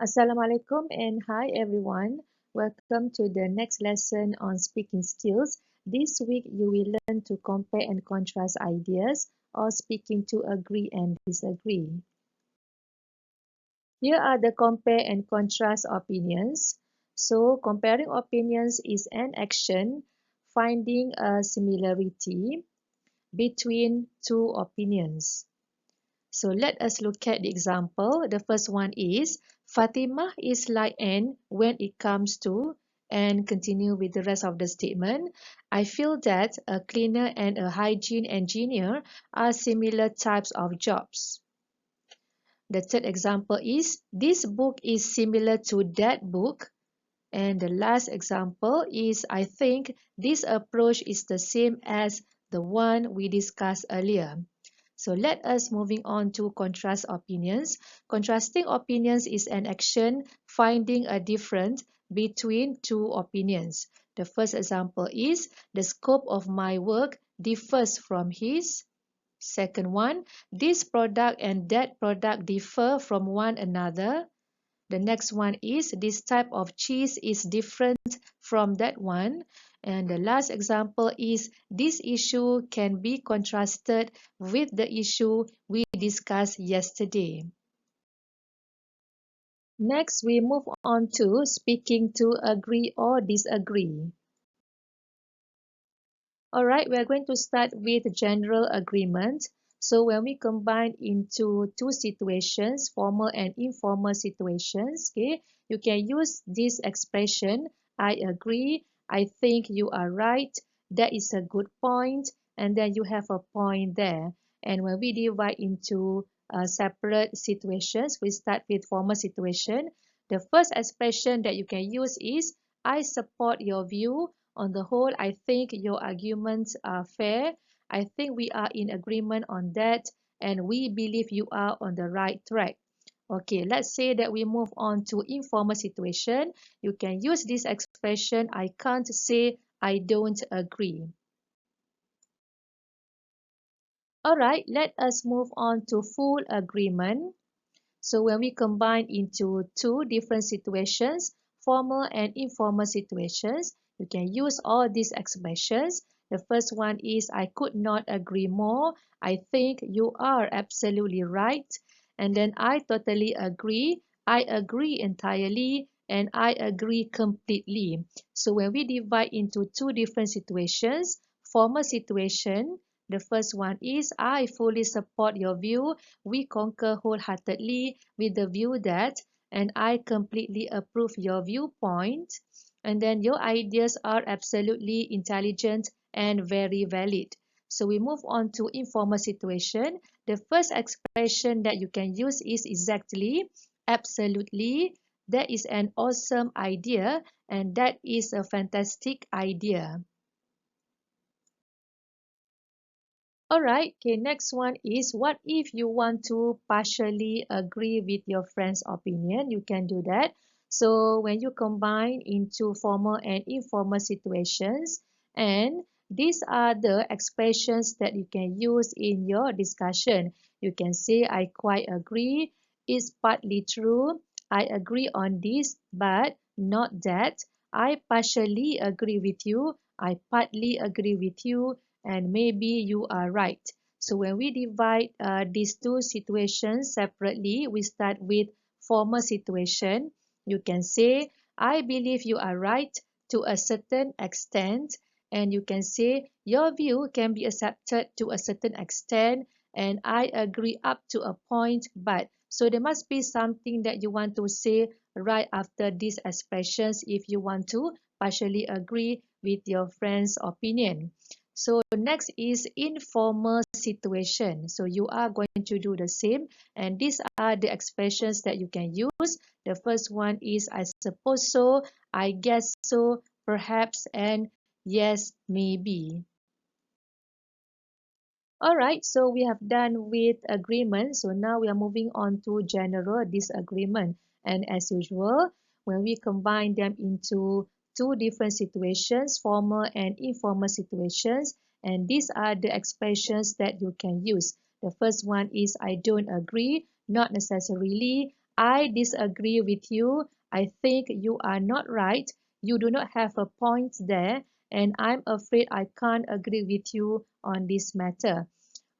Assalamualaikum and hi everyone. Welcome to the next lesson on speaking skills. This week you will learn to compare and contrast ideas or speaking to agree and disagree. Here are the compare and contrast opinions. So comparing opinions is an action finding a similarity between two opinions. So let us look at the example. The first one is Fatimah is like Anne when it comes to, and continue with the rest of the statement. I feel that a cleaner and a hygiene engineer are similar types of jobs. The third example is this book is similar to that book. And the last example is I think this approach is the same as the one we discussed earlier. So let us moving on to contrast opinions. Contrasting opinions is an action finding a difference between two opinions. The first example is the scope of my work differs from his. Second one, this product and that product differ from one another. The next one is this type of cheese is different from that one. And the last example is this issue can be contrasted with the issue we discussed yesterday. Next, we move on to speaking to agree or disagree. Alright, we are going to start with general agreement. So when we combine into two situations, formal and informal situations, okay, you can use this expression, I agree, I think you are right, that is a good point, and then you have a point there. And when we divide into separate situations, we start with formal situation. The first expression that you can use is, I support your view. On the whole, I think your arguments are fair. I think we are in agreement on that, and we believe you are on the right track. Okay, let's say that we move on to informal situation. You can use this expression, I can't say I don't agree. Alright, let us move on to full agreement. So when we combine into two different situations, formal and informal situations, you can use all these expressions. The first one is I could not agree more. I think you are absolutely right. And then I totally agree. I agree entirely. And I agree completely. So when we divide into two different situations, formal situation, the first one is I fully support your view. We concur wholeheartedly with the view that, and I completely approve your viewpoint. And then your ideas are absolutely intelligent and very valid. So we move on to informal situation. The first expression that you can use is exactly, absolutely. That is an awesome idea, and that is a fantastic idea. Alright, okay, next one is what if you want to partially agree with your friend's opinion? You can do that. So when you combine into formal and informal situations, and these are the expressions that you can use in your discussion. You can say, I quite agree, it's partly true, I agree on this, but not that. I partially agree with you, I partly agree with you, and maybe you are right. So when we divide these two situations separately, we start with formal situation. You can say, I believe you are right to a certain extent, and you can say, your view can be accepted to a certain extent, and I agree up to a point, but. So there must be something that you want to say right after these expressions if you want to partially agree with your friend's opinion. So next is informal situation. So you are going to do the same, and these are the expressions that you can use. The first one is I suppose so, I guess so, perhaps, and yes, maybe. Alright, so we have done with agreement. So now we are moving on to general disagreement. And as usual, when we combine them into two different situations, formal and informal situations, and these are the expressions that you can use. The first one is I don't agree, not necessarily. I disagree with you. I think you are not right. You do not have a point there, and I'm afraid I can't agree with you on this matter.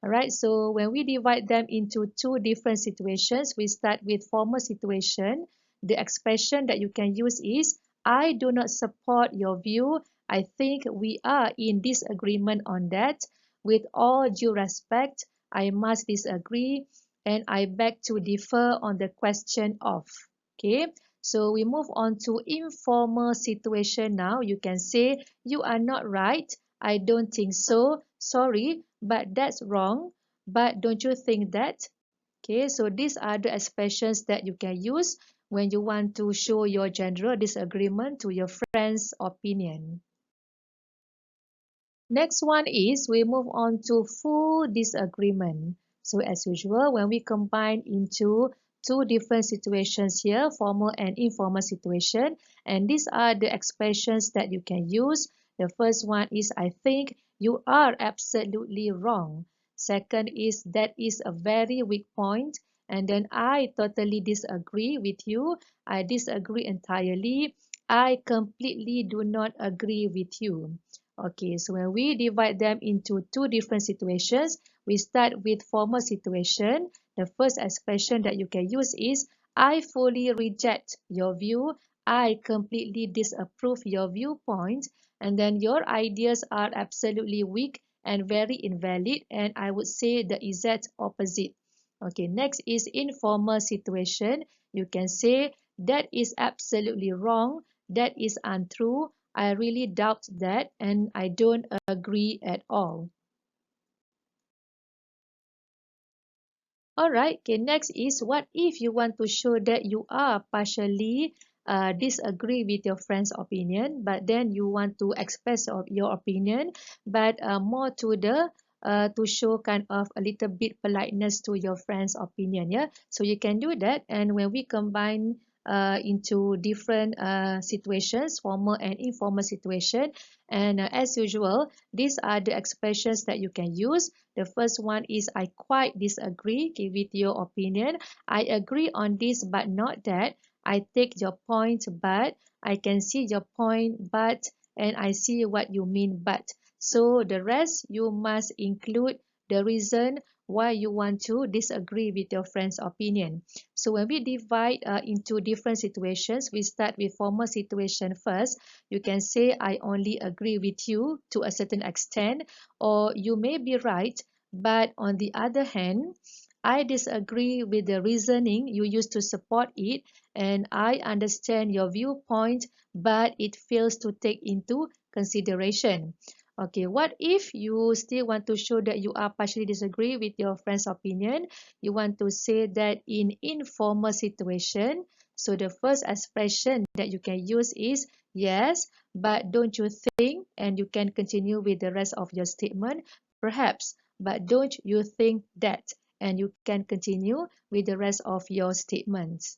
Alright, so when we divide them into two different situations, we start with formal situation. The expression that you can use is, I do not support your view. I think we are in disagreement on that. With all due respect, I must disagree and I beg to differ on the question of. Okay, so we move on to informal situation now. You can say, you are not right. I don't think so. Sorry, but that's wrong. But don't you think that? Okay, so these are the expressions that you can use when you want to show your general disagreement to your friend's opinion. Next one is we move on to full disagreement. So as usual, when we combine into two different situations here, formal and informal situation, and these are the expressions that you can use. The first one is, I think you are absolutely wrong. Second is, that is a very weak point. And then I totally disagree with you. I disagree entirely. I completely do not agree with you. Okay, so when we divide them into two different situations, we start with formal situation. The first expression that you can use is, I fully reject your view. I completely disapprove your viewpoint. And then your ideas are absolutely weak and very invalid. And I would say the exact opposite. Okay, next is informal situation. You can say, that is absolutely wrong. That is untrue. I really doubt that and I don't agree at all. Alright, okay, next is, what if you want to show that you are partially disagree with your friend's opinion, but then you want to express your opinion, but more to the to show kind of a little bit politeness to your friend's opinion, yeah. So you can do that, and when we combine into different situations, formal and informal situation, and as usual, these are the expressions that you can use. The first one is, I quite disagree with your opinion. I agree on this but not that. I take your point but, I can see your point but, and I see what you mean but. So the rest you must include the reason why you want to disagree with your friend's opinion. So when we divide into different situations, we start with formal situation first. You can say, I only agree with you to a certain extent, or you may be right, but on the other hand, I disagree with the reasoning you use to support it, and I understand your viewpoint, but it fails to take into consideration. Okay, what if you still want to show that you are partially disagree with your friend's opinion? You want to say that in informal situation. So the first expression that you can use is, yes, but don't you think? And you can continue with the rest of your statement. Perhaps, but don't you think that? And you can continue with the rest of your statements.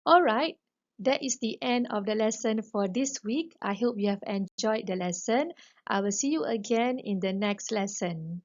Alright, that is the end of the lesson for this week. I hope you have enjoyed the lesson. I will see you again in the next lesson.